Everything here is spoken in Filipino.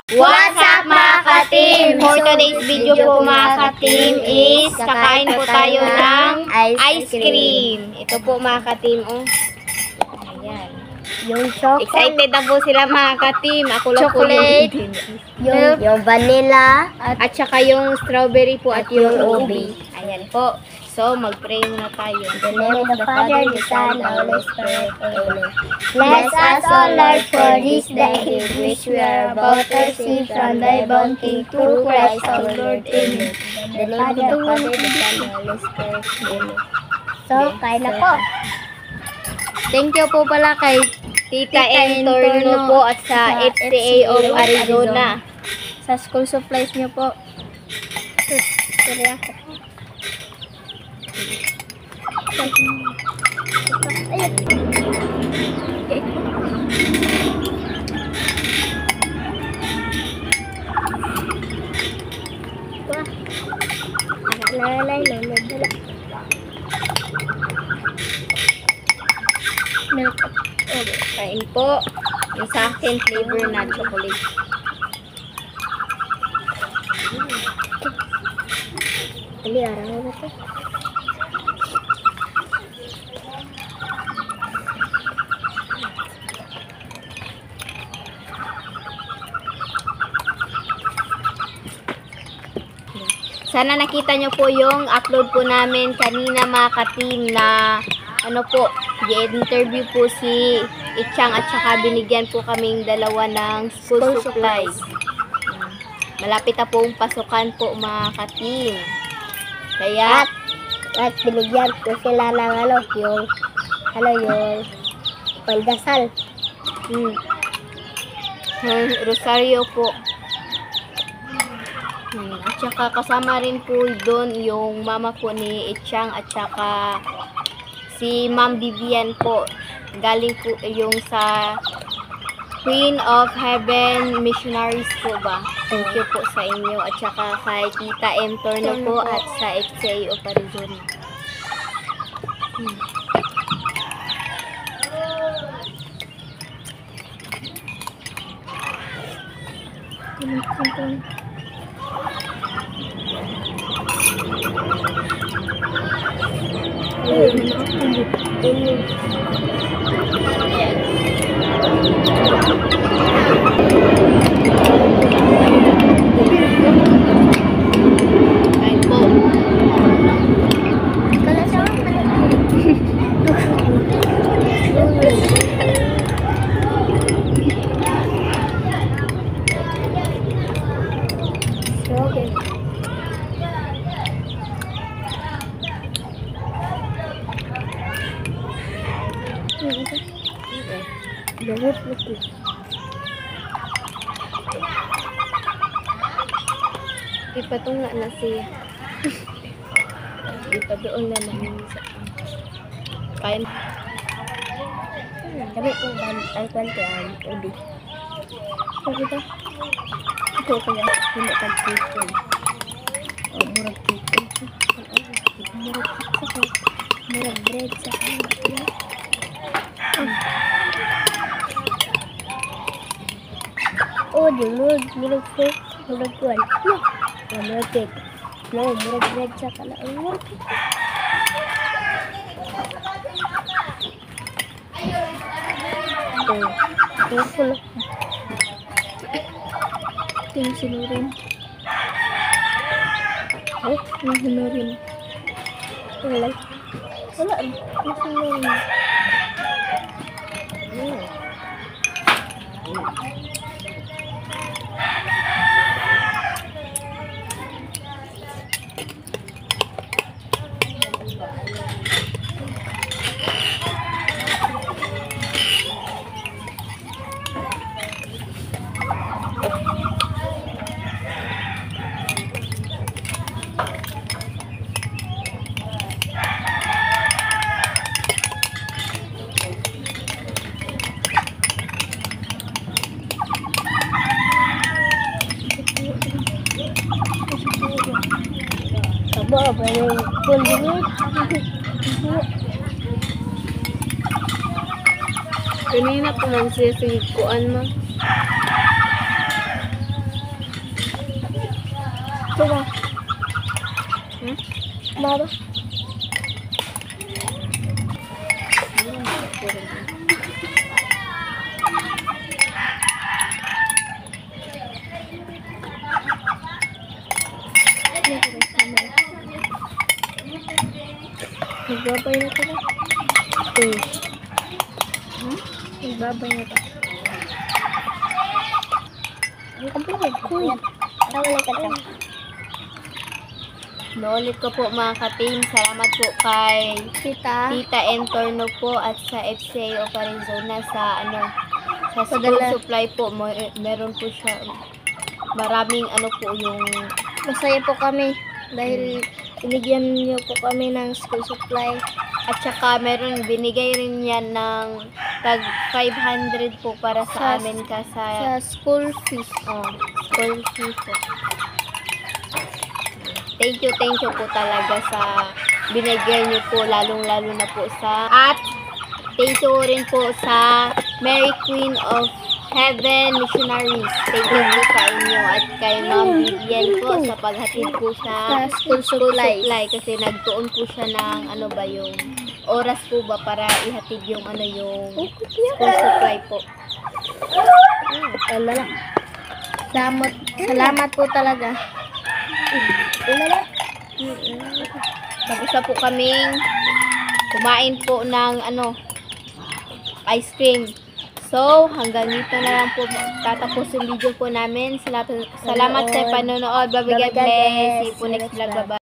What's up mga ka-team? For today's video po mga ka-team is kakain po tayo ng ice cream. Ito po mga ka-team. Oh. Ayan. Yung chocolate. Excited na po sila mga ka-team. Ako lang po yung vanilla. At saka yung strawberry po at yung ubi. Ayan po. So, mag-pray muna tayo. In the name of the Father, the Son, and the Holy Spirit. Amen. Bless us, O Lord, for this day, which we are about to receive from thy bounty through Christ our Lord. Amen. In the name of the Father, the Son, and the Holy Spirit. Amen. So, kain na po. Thank you po pala kay Tita Entorno po at sa FCA of Arizona. Sa school supplies niyo po. Sorry ako. Ayan. Okay. Wah. Lalay. Milk. Kain po. Yung sa akin, flavor na chocolate. Hindi, araw na ito. Sana nakita nyo po yung upload po namin kanina mga ka-team na ano po, i-interview po si Ichang at saka binigyan po kaming dalawa ng school supplies. Malapit na po ang pasukan po mga ka-team. Kaya At binigyan ko sila ng yung pandasal. Rosario po. At saka kasama rin po doon yung mama po ni Ichang at saka si Ma'am Vivian po. Galing po yung sa Queen of Heaven Missionaries po ba? Thank you po sa inyo at saka kay Tita Entorno po at sa FCA of Arizona. Kain po. Ipatunga na siya. Ipadoon na namin sa kain. Kami po ang kwento ang ubi. Sabi ba? Ito kaya hindi pag-chicken. O murag chicken. Murag bread sa kanya. Oh, di murag fruit. Murag kuwan. Murag cake. No, murag bread sa kanya. Murag cake. Ito pula. Ito yung sinurin. Yung sinurin. Wala. Yung sinurin. Ba yung pundinit. Kanina pa man siya sa kuan mo. mama. Nagbabay na ito na. Nagbabay na ito. Ang kapag kuy. Tawala ka ito. Naulit ko po mga ka-team. Salamat po kay Tita. Tita Entorno po at sa FCA of Arizona sa sa school Padala. supply po. Meron po siya maraming po yung Masaya po kami dahil binigyan niyo po kami ng school supply. at saka meron binigay rin yan ng tag 500 po para sa Sa- amin Sa school fees. school fee po. Thank you po talaga sa binigay niyo po, lalong-lalo na po sa at thank you rin po sa Mary Queen of Heaven Missionaries. Thank you po sa inyo at kay Ma'am Vivian po sa paghatid po sa Sa school supplies. kasi nagtuon po siya ng yung oras po ba para ihatid yung yung school supply po. Alala. Salamat po talaga. Tapos na po kaming kumain po ng ice cream. So, hanggang dito na lang po tatapos yung video po namin. Salamat sa panonood. Bye-bye, God bless. See you po next vlog. Bye-bye.